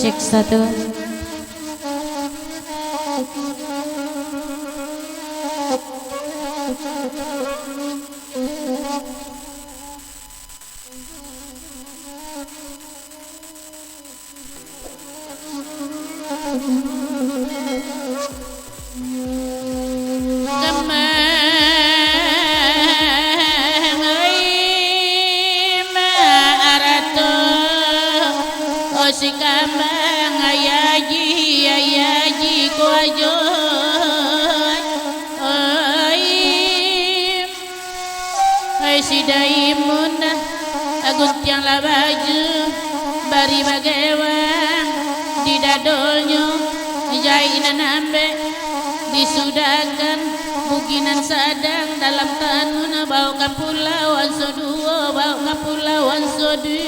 Cek satu. Si kambang ayaji ko ajoy ay si daimun agut yang labaju bari bagewang di dadolnya jainan ambe disudakan bukinan sadang dalam tanun bau kapulauan soduo bau kapulauan sodu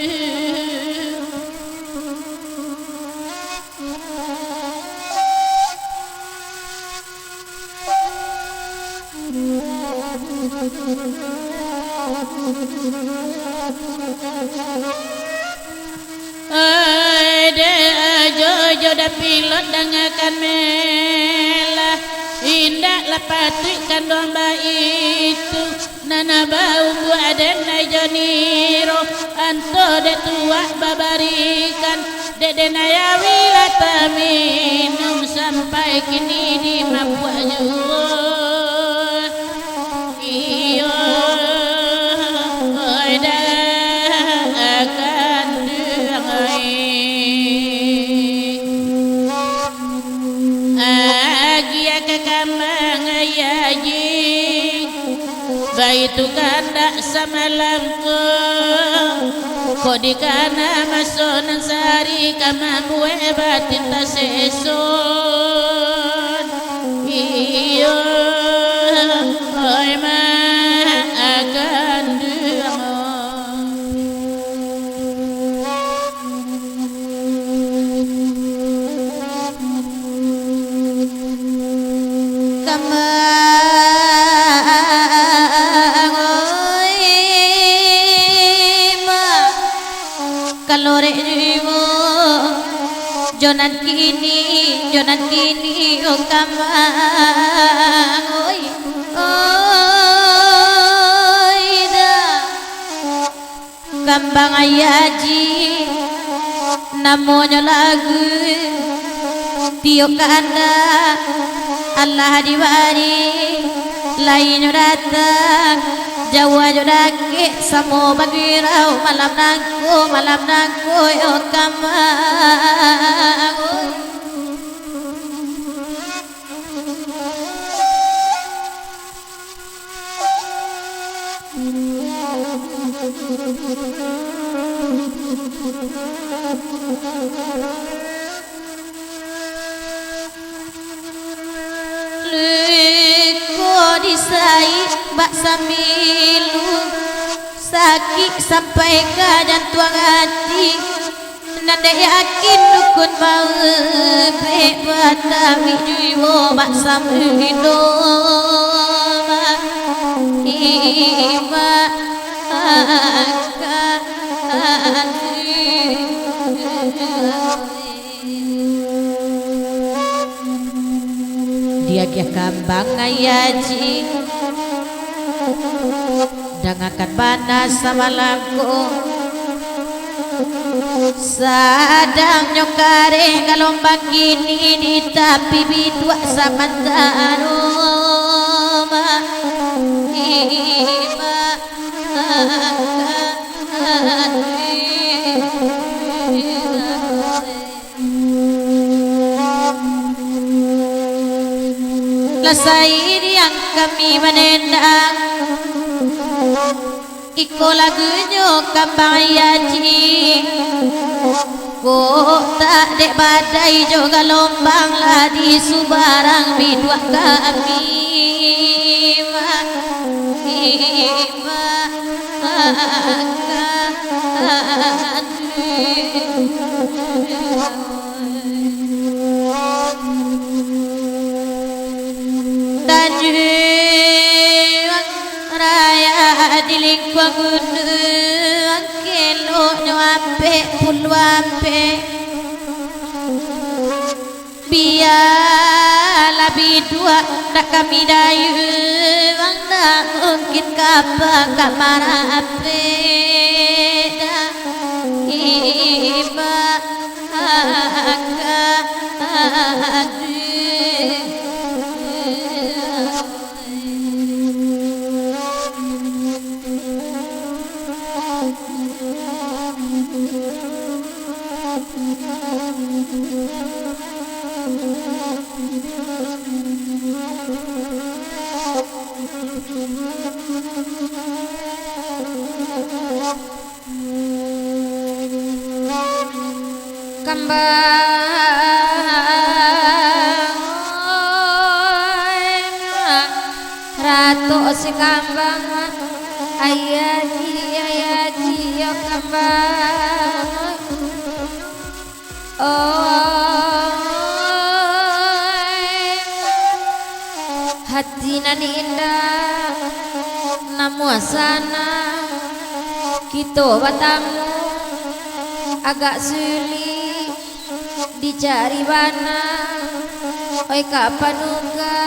Jojo da pilot dengarkan melah indahlah patrikan domba itu nana bau buat denai joniro anto de tua babarikan de denaya wilata minum sampai kini di Papua juga iyo itu kanda samalamku kodikana masonan sari kama buwe batin taseson iyo oi ma akan kalore jiwo jonan kini o kamang oi da kambang ayaji namanya lagu tio kanda Allah diwari lain datang Jawa jodake samo bagirau malam nangku yo kamang disai bak samilu sakit sampai ke jantung hati nanda yakin dukun bau bebatami jiwa bak samilu ima dia kia kambang ayaji dengarkan panas samalamku sadang nyokare galombang gini di tapi bidua samantano ima lasai yang kami menendang iko lagunya kambang ayaji kok tak dek badai juga lombang lah di subarang bidua kami dilingkuang gunung kelo nyampe pulwape biarlah bidua nak kami dayu bang dah mungkin kapal kamara ape dah iba kambang ratu si kambang ayaji yo kambang hati nan indah namu asana kita batamu agak sulit dicari mana oi kapan uga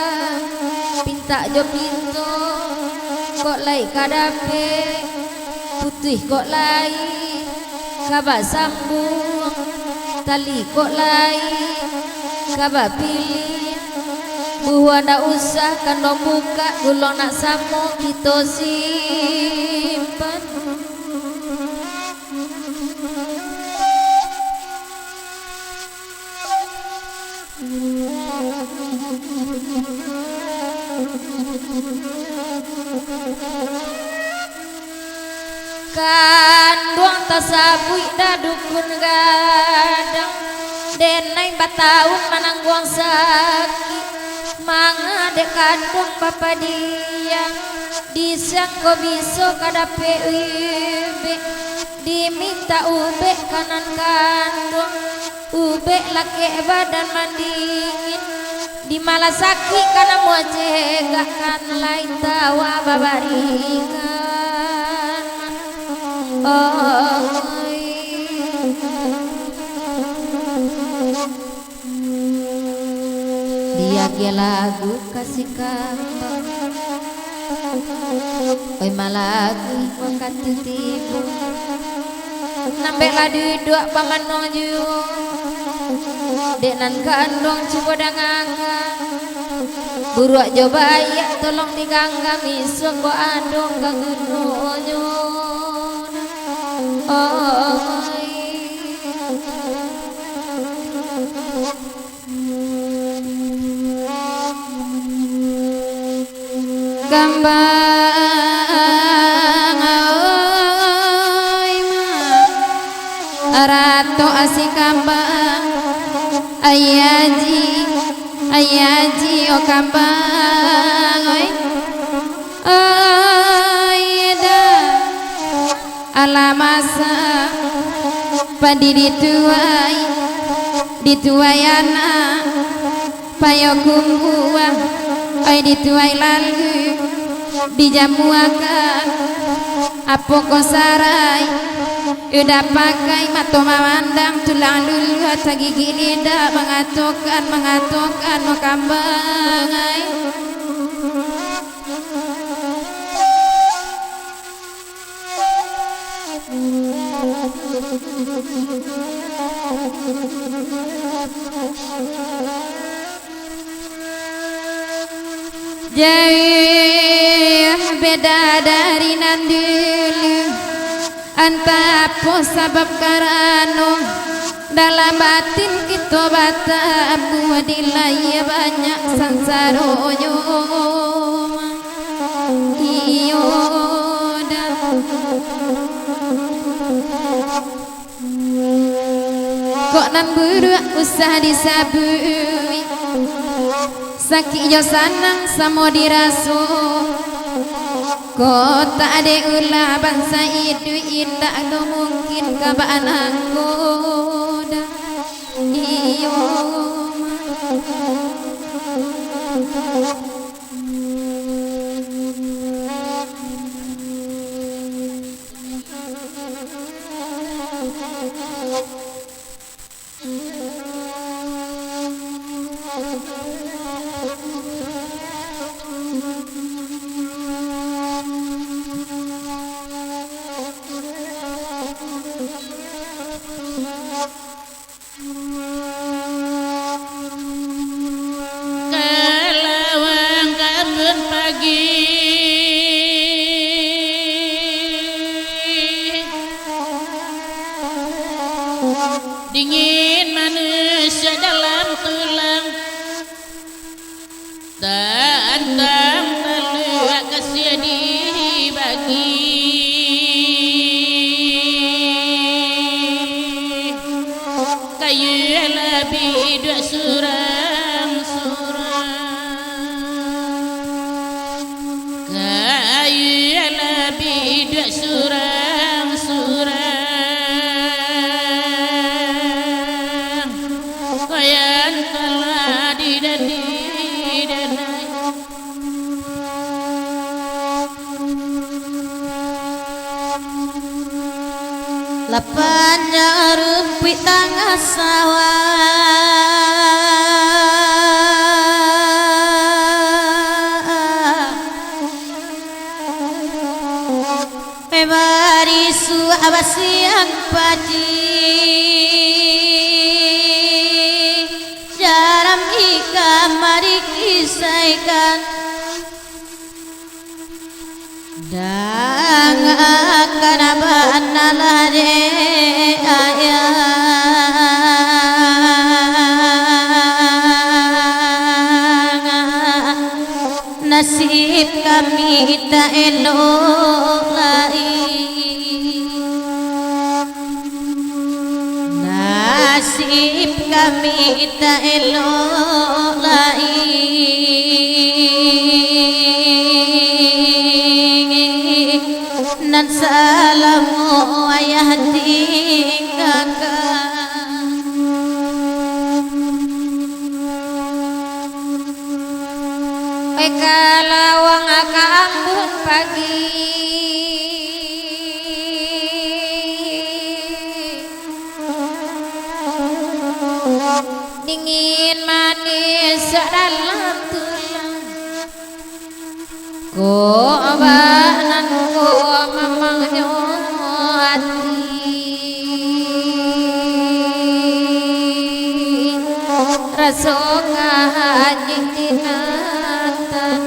pinta jo pintu kok lai kadape putih kok lai kaba sambung tali kok lai kaba pilih buah ndak usah kan buka gulung nak samu kita simpan kan duang tasabui dah dukun gadang denai bataung manang buang sakit manga dek kandung bapa dia disang ko biso kadape ube diminta ube kanan kandung ube laki badan mandingin di malasaki kana mua cegakan lain tawa babaringan dia ke lagu kasih kambang oi malagi wakat tipu nambah lah duduk pamanong ju denan kandung coba danganga buruak coba ya tolong digangga misuk ko andong kagunonyo kambang ratu asik kambang ayaji o kambang oi alamasa padi dituai anak payo kumbuah oi dituai lalu dijamuakan apa kau sarai udah pakai mata memandang tulang lulu atau gigi lidah mengatukan mau kambang jauh beda dari nan dulu anta po sabab karano dalam batin kita batamu dilai banyak sansaronyo iyo kok nan buruk usah disabui sakit jo sanang samo diraso kok tak ada ulah bangsa itu indah no mungkin kabaan anggoda iyo lagi kayu lebih dua surang-surang kayu lebih dua surang-surang koyan telah didenai lapanya rumput tengah sawah barisu abasiang padi jaram ika mari kisaikan dang akan abanalare ayang nasib kami tak elok lagi nasib kami tak elok lagi nan salamu ayah tinggalkan kalawang kampung pagi dingin manis dalam tulang kobanan ko mamangnya hati rasoka jintinatan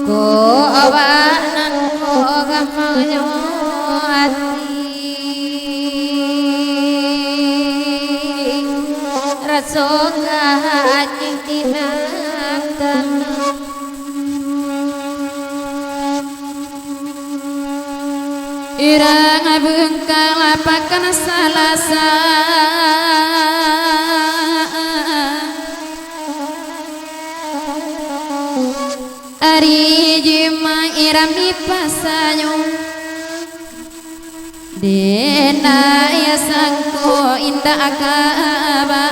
kobanan ko mamangnya rasoka jintinatan irang bengkal apakan salasa ari jima irami pasanyo dena ya sangko indah akaba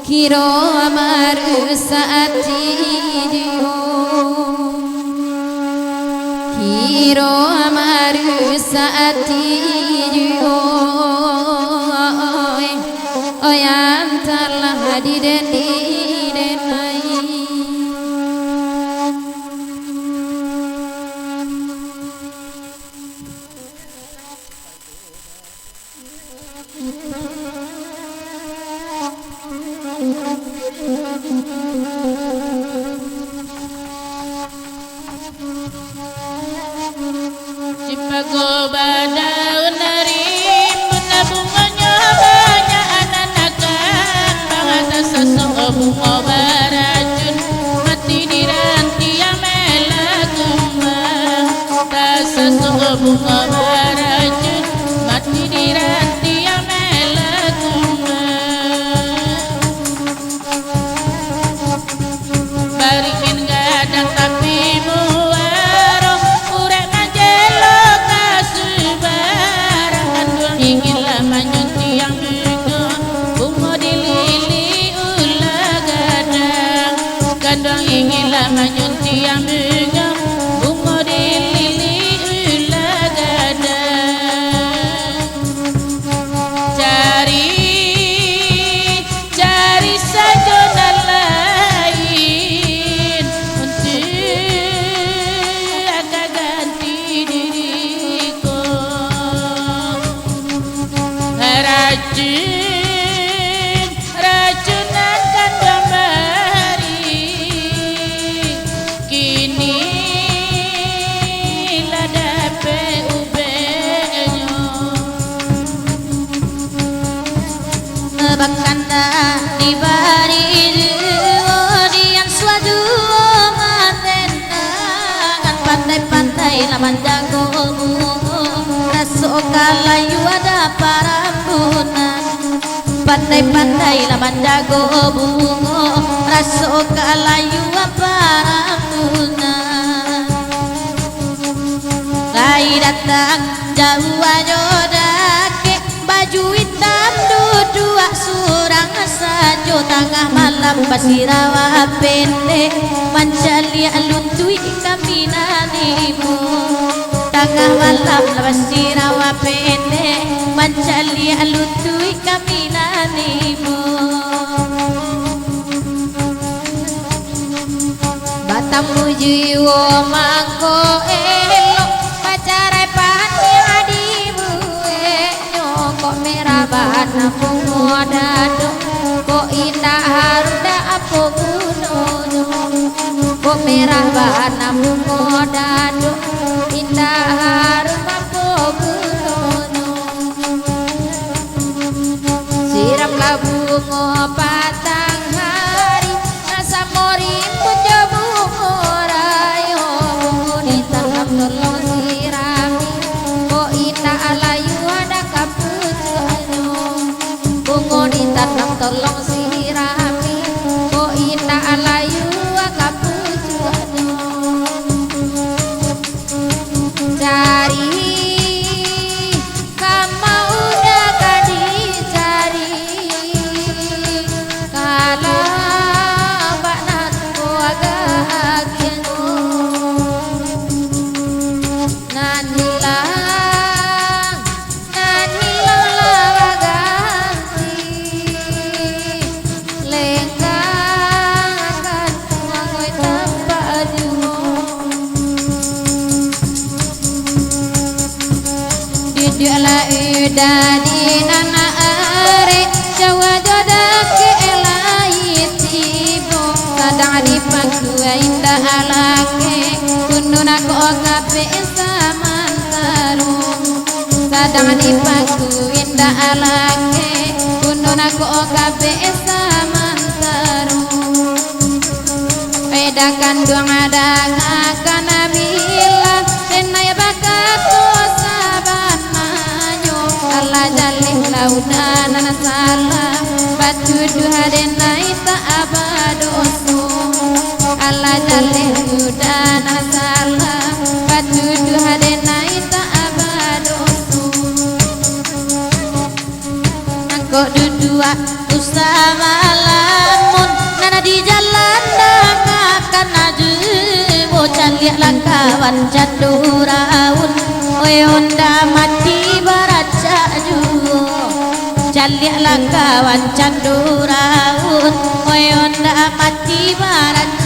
kiro amar saat jiyo kiro amar saat jiyo oyam telah didenai Cipago badaun dari bunga bunganya banyak anak-anak bangata sosok bunga barajun mati diranti yang melakumbang tak sosok bunga barajun mati diranti yang melakumbang barikin gadang tapi muaro urek majelo kasubarang kandung ingin lama nyunti yang bunga bunga dilili ulah gadang kandung ingin lama nyunti yang bunga bunga dilili ulah gadang cari saja lain untuk agak ganti diriku racun akan kembali kini laman jago rasuk kalayu ada parambunan pandai-pandai laman jago bungo rasuk kalayu parambunan lai datang jauh aja dake baju hitam dua surang sajo tengah malam basirawa pendek mancalia luntui kami nanimu tengah malam basirawa pendek mancalia luntui kami nanimu batamu jiwa mangko elok pacarai pani adimu kok merah bana bungo dado kok indah haruda apa gunono kok merah bana bungo dado indah harum apa gunono siramlah bungo patang hari nasa morim pujo bungo rayo bungo di tanam tolong sirami kok indah alayu ada kaputuano bungo ditanam tolong sirami kok indah alayu kaputuano cari kama udah kadi cari kala baknat ko agak nan hilang lawa ganti lengkang akan tuangoy tanpa dungo didiala ida di nana are jawa jodak ke elai tibo sadang di pangkua indah alake kununa ko kape samantaru sadang di pangku indah alake kununa ko kape samantaru peda kandung ada akan nabila tenay bakato saban manyo Allah jalih laudana nasala batudu hadenai ta abadoso Allah jalih laudana nasala batudu hadenai ta abadoso nako dudua usama lamun nana di jalan akan aju bocah liat langkawan jaduraun oi onda mati baraca juo jaliak langkawan jaduraun oi onda mati baraca